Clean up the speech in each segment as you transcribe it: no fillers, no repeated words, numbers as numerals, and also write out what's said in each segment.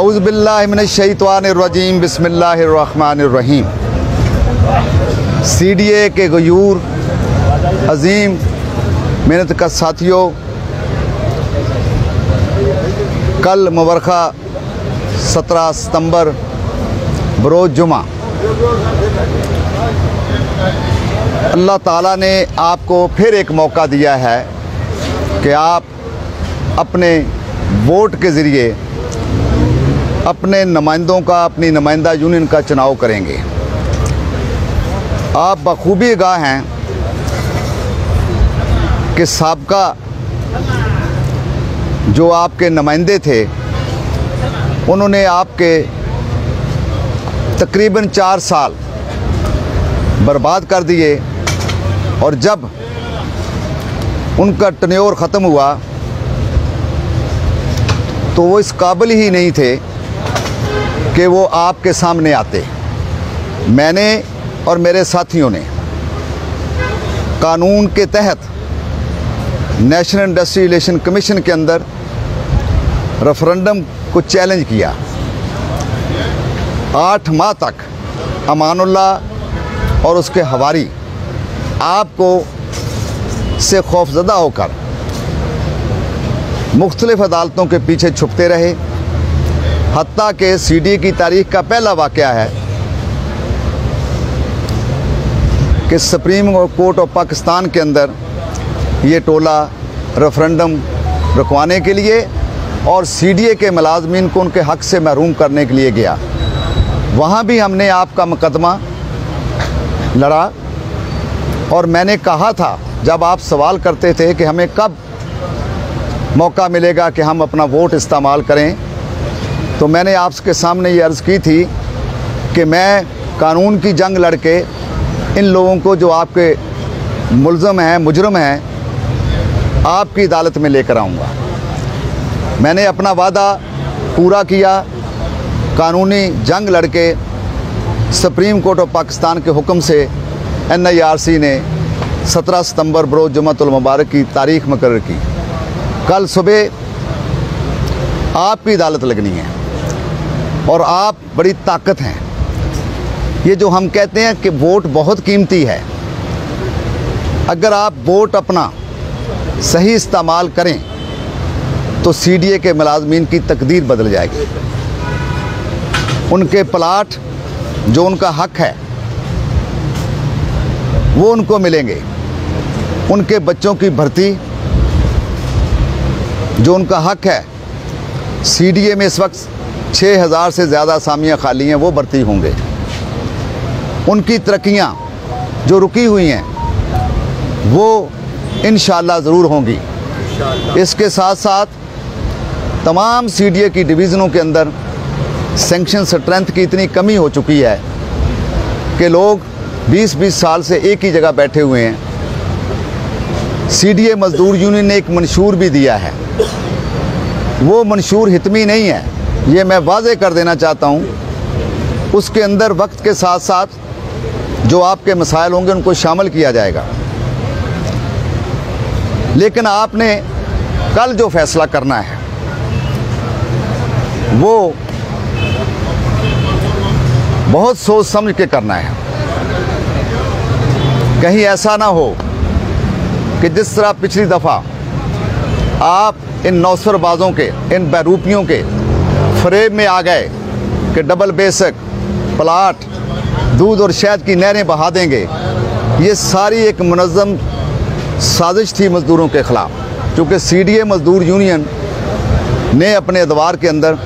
आऊज़ु बिल्लाहि मिनश शैतानिर रजीम बिस्मिल्लाहिर रहमानिर रहीम। CDA के गयूर अजीम मेहनत का साथियों, कल मुबरखा 17 सितंबर बरोज़ जुमा अल्लाह ताला ने आपको फिर एक मौका दिया है कि आप अपने वोट के ज़रिए अपने नुमाइंदों का, अपनी नुमाइंदा यूनियन का चुनाव करेंगे। आप बखूबी आगाह हैं कि साबका जो आपके नुमाइंदे थे उन्होंने आपके तकरीबन 4 साल बर्बाद कर दिए, और जब उनका टन्योर ख़त्म हुआ तो वो इस काबिल ही नहीं थे कि वो आपके सामने आते। मैंने और मेरे साथियों ने कानून के तहत नेशनल इंडस्ट्री रिलेशन कमीशन के अंदर रेफरेंडम को चैलेंज किया। 8 माह तक अमानुल्लाह और उसके हवारी आपको से खौफजदा होकर मुख्तलिफ अदालतों के पीछे छुपते रहे। हत्ता के CDA की तारीख का पहला वाक़या है कि सुप्रीम कोर्ट ऑफ पाकिस्तान के अंदर ये टोला रेफरेंडम रुकवाने के लिए और CDA के मुलाजमीन को उनके हक़ से महरूम करने के लिए गया। वहाँ भी हमने आपका मुकदमा लड़ा, और मैंने कहा था, जब आप सवाल करते थे कि हमें कब मौका मिलेगा कि हम अपना वोट इस्तेमाल करें, तो मैंने आपके सामने ये अर्ज़ की थी कि मैं कानून की जंग लड़के इन लोगों को जो आपके मुल्ज़म हैं, मुजरम हैं, आपकी अदालत में लेकर आऊँगा। मैंने अपना वादा पूरा किया। कानूनी जंग लड़के सुप्रीम कोर्ट ऑफ पाकिस्तान के हुक्म से NIRC ने 17 सितंबर बरोज़ जुम्मतुल मुबारक की तारीख़ मुकर्रर की। कल सुबह आपकी अदालत लगनी है और आप बड़ी ताकत हैं। ये जो हम कहते हैं कि वोट बहुत कीमती है, अगर आप वोट अपना सही इस्तेमाल करें तो CDA के मुलाजमीन की तकदीर बदल जाएगी। उनके प्लाट जो उनका हक है वो उनको मिलेंगे। उनके बच्चों की भर्ती जो उनका हक है, CDA में इस वक्त 6000 से ज़्यादा असामियाँ खाली हैं, वो भर्ती होंगे। उनकी तरक्कियाँ जो रुकी हुई हैं वो इंशाअल्लाह ज़रूर होंगी। इसके साथ साथ तमाम CDA की डिवीज़नों के अंदर सेंक्शन स्ट्रेंथ की इतनी कमी हो चुकी है कि लोग 20-20 साल से एक ही जगह बैठे हुए हैं। CDA मज़दूर यूनियन ने एक मंशूर भी दिया है, वो मंशूर हितमी नहीं है, ये मैं वाज़े कर देना चाहता हूँ। उसके अंदर वक्त के साथ साथ जो आपके मसाइल होंगे उनको शामिल किया जाएगा। लेकिन आपने कल जो फ़ैसला करना है वो बहुत सोच समझ के करना है। कहीं ऐसा ना हो कि जिस तरह पिछली दफ़ा आप इन नौसरबाज़ों के, इन बहरूपियों के फ़रेब में आ गए कि डबल बेसिक प्लाट, दूध और शहद की नहरें बहा देंगे। ये सारी एक मुनज़्ज़म साजिश थी मज़दूरों के ख़िलाफ़, क्योंकि CDA मज़दूर यूनियन ने अपने अदवार के अंदर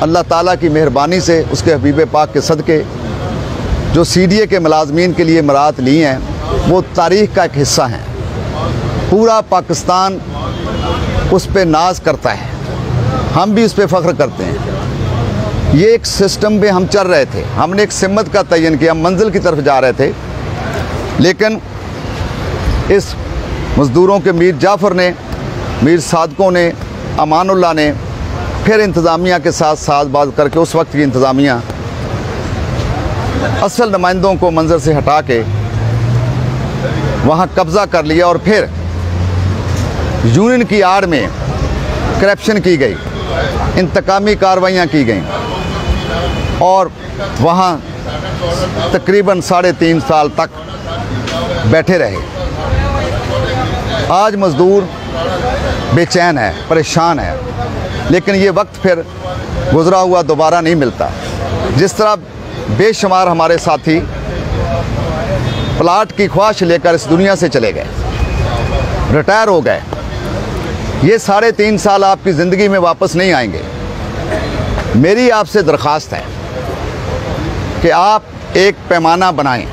अल्लाह ताला की मेहरबानी से, उसके हबीब पाक के सदक़े जो CDA के मुलाजमीन के लिए मराहत ली हैं, वो तारीख़ का एक हिस्सा हैं। पूरा पाकिस्तान उस पर नाज करता है, हम भी उस पर फ़ख्र करते हैं। ये एक सिस्टम में हम चल रहे थे, हमने एक सिमत का तयन किया, मंजिल की तरफ जा रहे थे, लेकिन इस मज़दूरों के मीर जाफ़र ने, मीर सादकों ने, अमानुल्लाह ने फिर इंतज़ामिया के साथ साथ बात करके उस वक्त की इंतज़ामिया असल नुमाइंदों को मंजर से हटा के वहाँ कब्ज़ा कर लिया, और फिर यूनियन की आड़ में करप्शन की गई। इंतकामी कार्रवाइयाँ की गई और वहाँ तकरीबन 3.5 साल तक बैठे रहे। आज मज़दूर बेचैन है, परेशान है, लेकिन ये वक्त फिर गुज़रा हुआ दोबारा नहीं मिलता। जिस तरह बेशुमार हमारे साथी प्लाट की ख्वाहिश लेकर इस दुनिया से चले गए, रिटायर हो गए, ये 3.5 साल आपकी ज़िंदगी में वापस नहीं आएंगे। मेरी आपसे दरख्वास्त है कि आप एक पैमाना बनाएं,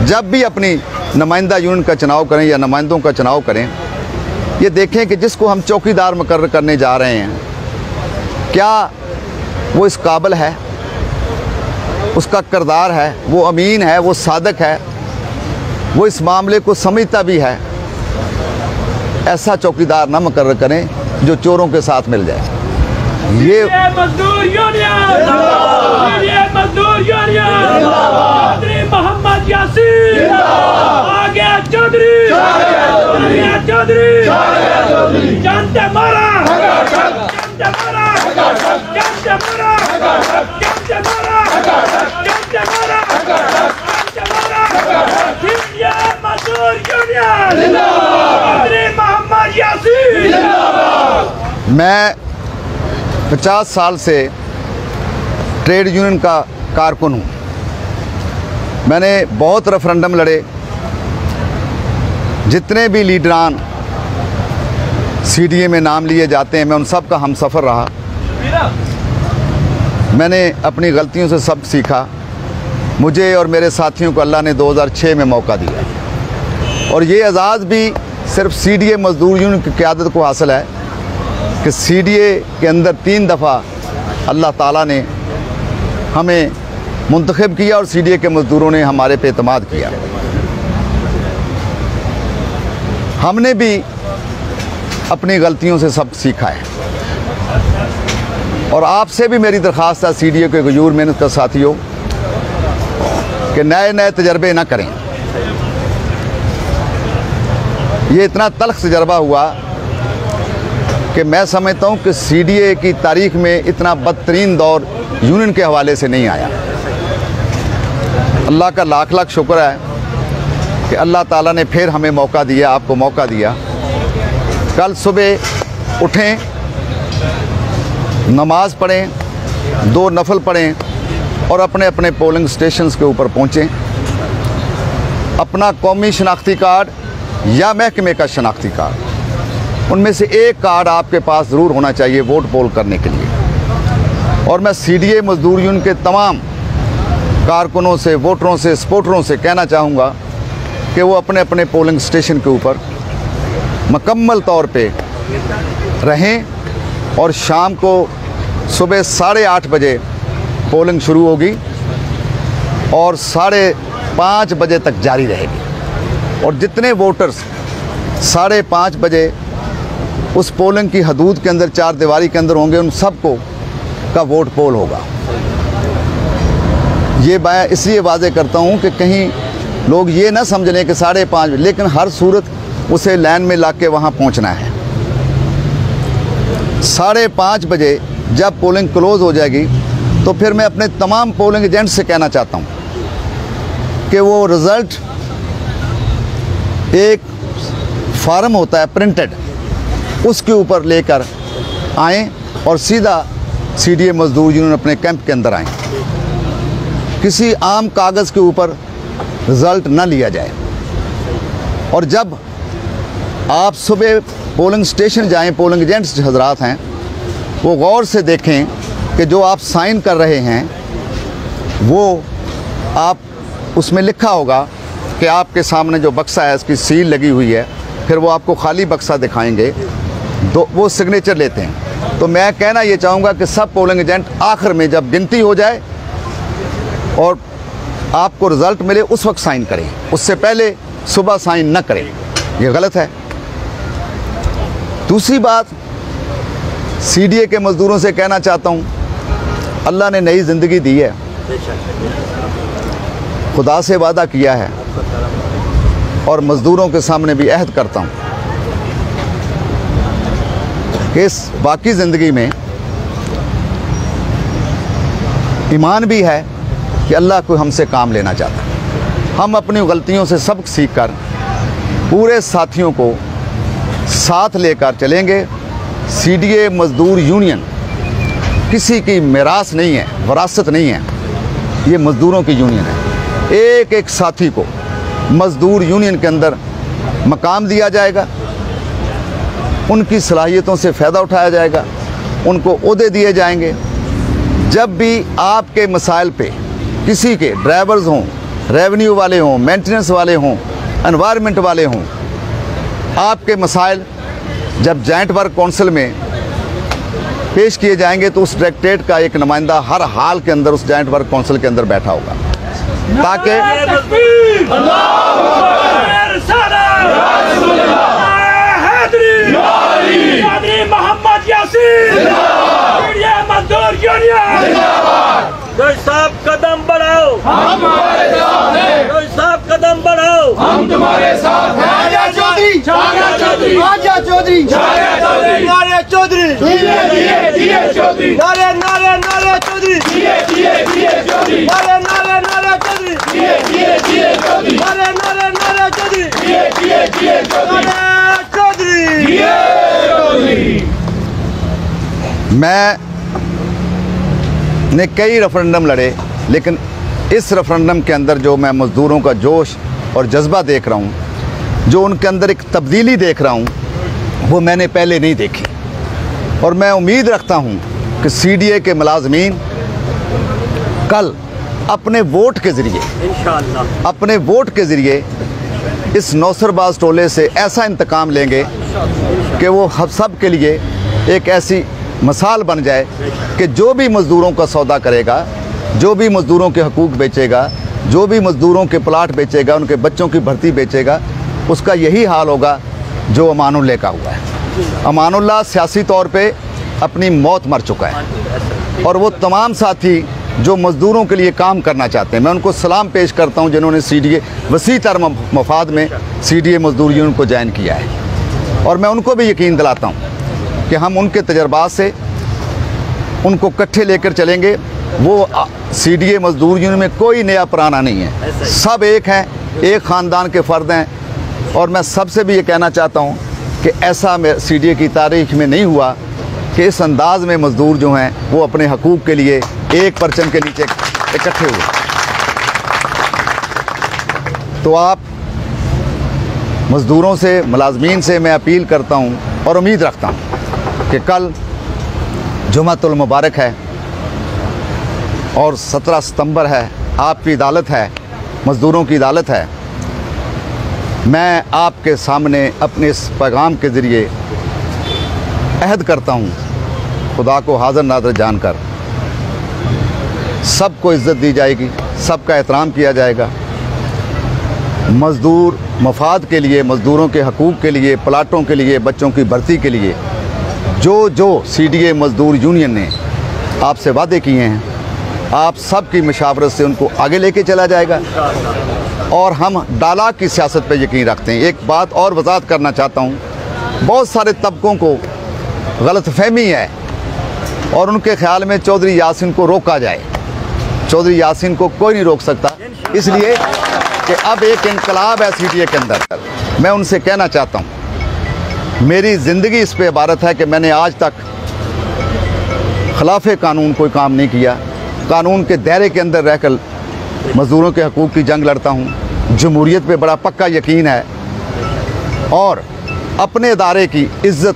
जब भी अपनी नुमाइंदा यूनियन का चुनाव करें या नुमाइंदों का चुनाव करें, ये देखें कि जिसको हम चौकीदार मुकर्रर करने जा रहे हैं, क्या वो इस काबिल है, उसका किरदार है, वो अमीन है, वो सादक है, वो इस मामले को समझता भी है। ऐसा चौकीदार न मुकर्रर करें जो चोरों के साथ मिल जाए। ये मजदूर यूनियन, मजदूर यूनियन, मोहम्मद यासीन, आगे चौधरी, चौधरी, जानते मारा, जानते मारा, जानते मारा, जानते मारा, जानते मारा, जानते मारा, मजदूर यूनियन, मोहम्मद यासीन। मैं 50 साल से ट्रेड यूनियन का कारकुन हूँ। मैंने बहुत रेफरेंडम लड़े। जितने भी लीडरान सीडीए में नाम लिए जाते हैं, मैं उन सब का हमसफ़र रहा। मैंने अपनी गलतियों से सब सीखा। मुझे और मेरे साथियों को अल्लाह ने 2006 में मौका दिया और ये एजाज़ भी सिर्फ सीडीए मज़दूर यूनियन की क़यादत को हासिल है कि सीडीए के अंदर 3 दफ़ा अल्लाह ताला ने हमें मुंतखब किया और सीडीए के मज़दूरों ने हमारे पे एतमाद किया। हमने भी अपनी गलतियों से सब सीखा है और आपसे भी मेरी दरख्वास्त है सीडीए के गयूर मेहनत का साथियों कि नए नए तजर्बे ना करें। ये इतना तल्ख तजर्बा हुआ कि मैं समझता हूँ कि सीडीए की तारीख में इतना बदतरीन दौर यूनियन के हवाले से नहीं आया। अल्लाह का लाख लाख शुक्र है कि अल्लाह ताला ने फिर हमें मौका दिया, आपको मौका दिया। कल सुबह उठें, नमाज़ पढ़ें, 2 नफल पढ़ें और अपने अपने पोलिंग स्टेशंस के ऊपर पहुँचें। अपना कौमी शनाख्ती कार्ड या महकमे का शनाख्ती कार्ड, उनमें से एक कार्ड आपके पास ज़रूर होना चाहिए वोट पोल करने के लिए। और मैं सीडीए मज़दूर यूनियन के तमाम कारकुनों से, वोटरों से, सपोर्टरों से कहना चाहूँगा कि वो अपने अपने पोलिंग स्टेशन के ऊपर मुकम्मल तौर पे रहें और शाम को सुबह 8:30 बजे पोलिंग शुरू होगी और 5:30 बजे तक जारी रहेगी। और जितने वोटर्स 5:30 बजे उस पोलिंग की हदूद के अंदर, 4 दीवारी के अंदर होंगे, उन सबको का वोट पोल होगा। ये मैं इसलिए वाज़े करता हूँ कि कहीं लोग ये ना समझ लें कि 5:30, लेकिन हर सूरत उसे लाइन में ला के वहाँ पहुँचना है। 5:30 बजे जब पोलिंग क्लोज़ हो जाएगी तो फिर मैं अपने तमाम पोलिंग एजेंट से कहना चाहता हूँ कि वो रिज़ल्ट एक फार्म होता है प्रिंटेड, उसके ऊपर लेकर आएँ और सीधा सीडीए मज़दूर यूनियन अपने कैंप के अंदर आएँ। किसी आम कागज़ के ऊपर रिज़ल्ट ना लिया जाए। और जब आप सुबह पोलिंग स्टेशन जाएं, पोलिंग एजेंट्स हजरात हैं, वो गौर से देखें कि जो आप साइन कर रहे हैं वो आप उसमें लिखा होगा कि आपके सामने जो बक्सा है इसकी सील लगी हुई है। फिर वो आपको खाली बक्सा दिखाएंगे, तो वो सिग्नेचर लेते हैं। तो मैं कहना ये चाहूँगा कि सब पोलिंग एजेंट आखिर में जब गिनती हो जाए और आपको रिज़ल्ट मिले उस वक्त साइन करें, उससे पहले सुबह साइन न करें, ये गलत है। दूसरी बात, सीडीए के मज़दूरों से कहना चाहता हूँ, अल्लाह ने नई ज़िंदगी दी है, खुदा से वादा किया है और मज़दूरों के सामने भी अहद करता हूँ कि इस बाकी ज़िंदगी में ईमान भी है कि अल्लाह कोई हमसे काम लेना चाहता है। हम अपनी गलतियों से सबक सीख कर पूरे साथियों को साथ लेकर चलेंगे। सीडीए मज़दूर यूनियन किसी की मिरास नहीं है, विरासत नहीं है, ये मज़दूरों की यूनियन है। एक एक साथी को मज़दूर यूनियन के अंदर मकाम दिया जाएगा, उनकी सलाहियतों से फ़ायदा उठाया जाएगा, उनको ओहदे दिए जाएंगे। जब भी आपके मसाइल पे किसी के ड्राइवर्स हों, रेवेन्यू वाले हों, मेंटेनेंस वाले हों, एनवायरनमेंट वाले हों, आपके मसाइल जब जॉइंट वर्क काउंसिल में पेश किए जाएंगे तो उस डायरेक्टरेट का एक नुमाइंदा हर हाल के अंदर उस जॉइंट वर्क काउंसिल के अंदर बैठा होगा, ताकि मोहम्मद यासीन मजदूर यूनियन साहब कदम बढ़ाओ, हम तुम्हारे साथ हैं। साहब कदम बढ़ाओ, हम तुम्हारे साथ हैं। आजा चौधरी, आजा चौधरी, आजा चौधरी, नारे चौधरी, दिए चौधरी, नारे नारे नारे चौधरी, दिए चौधरी, नारे नारे नारे चौधरी, दिए चौधरी, नारे नारे नारे चौधरी, दिए चौधरी, चौधरी। मैं ने कई रेफरेंडम लड़े, लेकिन इस रेफरेंडम के अंदर जो मैं मज़दूरों का जोश और जज्बा देख रहा हूँ, जो उनके अंदर एक तब्दीली देख रहा हूँ, वो मैंने पहले नहीं देखी। और मैं उम्मीद रखता हूँ कि सीडीए के मुलाजमीन कल अपने वोट के ज़रिए, इंशाअल्लाह अपने वोट के ज़रिए इस नौसरबाज टोले से ऐसा इंतकाम लेंगे कि वो हम सब के लिए एक ऐसी मिसाल बन जाए कि जो भी मज़दूरों का सौदा करेगा, जो भी मज़दूरों के हकूक़ बेचेगा, जो भी मज़दूरों के प्लाट बेचेगा, उनके बच्चों की भर्ती बेचेगा, उसका यही हाल होगा जो अमानुल्लाह का हुआ है। अमानुल्लाह सियासी तौर पे अपनी मौत मर चुका है और वो तमाम साथी जो मज़दूरों के लिए काम करना चाहते हैं, मैं उनको सलाम पेश करता हूँ जिन्होंने सीडीए वसी तर मफाद में सीडीए मज़दूर यूनियन को ज्वाइन किया है। और मैं उनको भी यकीन दिलाता हूँ कि हम उनके तजर्बात से उनको इकट्ठे लेकर चलेंगे। वो सीडीए मज़दूर यूनियन में कोई नया पुराना नहीं है, सब एक हैं, एक ख़ानदान के फ़र्द हैं। और मैं सबसे भी ये कहना चाहता हूँ कि ऐसा सीडीए की तारीख़ में नहीं हुआ कि इस अंदाज़ में मज़दूर जो हैं वो अपने हकूक़ के लिए एक परचम के नीचे इकट्ठे हुए। तो आप मज़दूरों से, मुलाजमीन से मैं अपील करता हूँ और उम्मीद रखता हूँ कि कल जुमातुल मुबारक है और 17 सितंबर है, आपकी अदालत है, मज़दूरों की अदालत है। मैं आपके सामने अपने इस पैगाम के ज़रिए अहद करता हूँ, खुदा को हाज़िर नाज़िर जानकर, सबको इज़्ज़त दी जाएगी, सबका एहतराम किया जाएगा। मज़दूर मफाद के लिए, मज़दूरों के हकूक़ के लिए, प्लाटों के लिए, बच्चों की भर्ती के लिए जो सीडीए मज़दूर यूनियन ने आपसे वादे किए हैं, आप सब की मशावरत से उनको आगे लेके चला जाएगा। और हम डालाक की सियासत पर यकीन रखते हैं। एक बात और वजाहत करना चाहता हूँ, बहुत सारे तबकों को गलतफहमी है और उनके ख्याल में चौधरी यासीन को रोका जाए। चौधरी यासीन को कोई नहीं रोक सकता, इसलिए कि अब एक इनकलाब है सीडीए के अंदर। मैं उनसे कहना चाहता हूँ, मेरी ज़िंदगी इस पे इबारत है कि मैंने आज तक खिलाफ़े कानून कोई काम नहीं किया, कानून के दायरे के अंदर रहकर मज़दूरों के हकूक़ की जंग लड़ता हूँ। जमहूरियत पे बड़ा पक्का यकीन है और अपने इदारे की इज़्ज़त,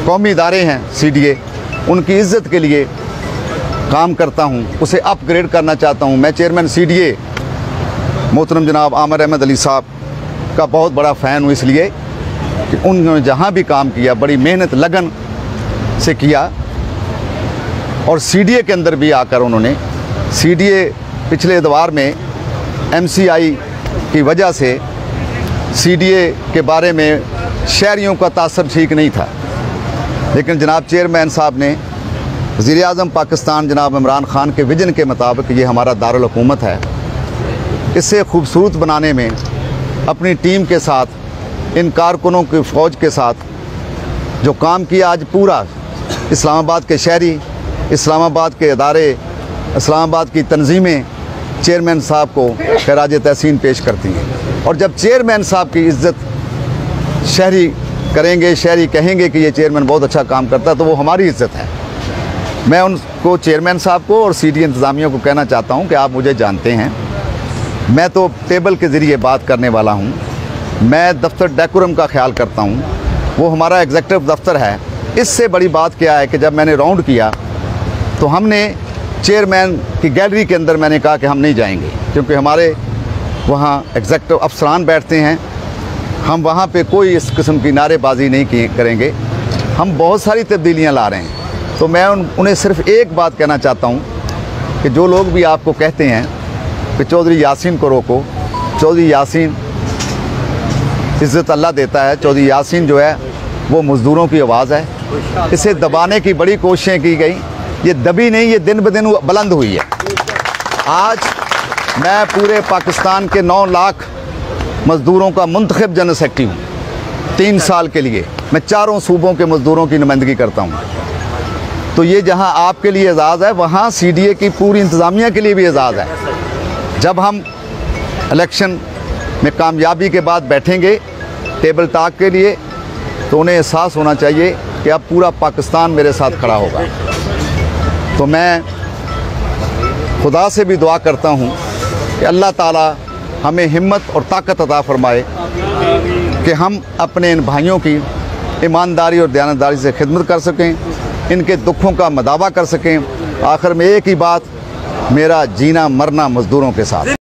कौमी इदारे हैं सीडीए, उनकी इज़्ज़त के लिए काम करता हूँ, उसे अपग्रेड करना चाहता हूँ। मैं चेयरमैन सीडीए मोहतरम जनाब आमिर अहमद अली साहब का बहुत बड़ा फ़ैन हूँ, इसलिए कि उन्होंने जहाँ भी काम किया बड़ी मेहनत लगन से किया। और सीडीए के अंदर भी आकर उन्होंने, सीडीए पिछले इतवार में एमसीआई की वजह से सीडीए के बारे में शहरियों का तासर ठीक नहीं था, लेकिन जनाब चेयरमैन साहब ने वज़ीर-ए-आज़म पाकिस्तान जनाब इमरान ख़ान के विजन के मुताबिक ये हमारा दारुल हुकूमत है, इसे खूबसूरत बनाने में अपनी टीम के साथ, इन कारकुनों की फ़ौज के साथ जो काम किया, आज पूरा इस्लामाबाद के शहरी, इस्लामाबाद के इदारे इस्लामाबाद की तंजीमें चेयरमैन साहब को खराज तहसीन पेश करती हैं। और जब चेयरमैन साहब की इज़्ज़त शहरी करेंगे, शहरी कहेंगे कि ये चेयरमैन बहुत अच्छा काम करता है, तो वो हमारी इज़्ज़त है। मैं उनको, चेयरमैन साहब को और सीडी इंतज़ामिया को कहना चाहता हूँ कि आप मुझे जानते हैं, मैं तो टेबल के ज़रिए बात करने वाला हूँ। मैं दफ्तर डेकोरम का ख्याल करता हूँ, वो हमारा एग्जीक्यूटिव दफ्तर है। इससे बड़ी बात क्या है कि जब मैंने राउंड किया तो हमने चेयरमैन की गैलरी के अंदर मैंने कहा कि हम नहीं जाएंगे, क्योंकि हमारे वहाँ एग्जीक्यूटिव अफसरान बैठते हैं, हम वहाँ पे कोई इस किस्म की नारेबाजी नहीं करेंगे। हम बहुत सारी तब्दीलियाँ ला रहे हैं। तो मैं उन्हें सिर्फ एक बात कहना चाहता हूँ कि जो लोग भी आपको कहते हैं कि चौधरी यासीन को रोको, चौधरी यासीन इज़्ज़त अल्लाह देता है। चौधरी यासीन जो है वो मज़दूरों की आवाज़ है। इसे दबाने की बड़ी कोशिशें की गई, ये दबी नहीं, ये दिन ब दिन बुलंद हुई है। आज मैं पूरे पाकिस्तान के 9 लाख मज़दूरों का मुंतखब जनरल सेक्रेटरी हूँ। 3 साल के लिए मैं चारों सूबों के मज़दूरों की नुमाइंदगी करता हूँ। तो ये जहाँ आपके लिए एजाज़ है, वहाँ CDA की पूरी इंतज़ामिया के लिए भी एजाज़ है। जब हम इलेक्शन में कामयाबी के बाद बैठेंगे टेबल टॉक के लिए, तो उन्हें एहसास होना चाहिए कि अब पूरा पाकिस्तान मेरे साथ खड़ा होगा। तो मैं खुदा से भी दुआ करता हूँ कि अल्लाह ताला हमें हिम्मत और ताकत अता फरमाए कि हम अपने इन भाइयों की ईमानदारी और दयानतदारी से खिदमत कर सकें, इनके दुखों का मदावा कर सकें। आखिर में एक ही बात, मेरा जीना मरना मज़दूरों के साथ।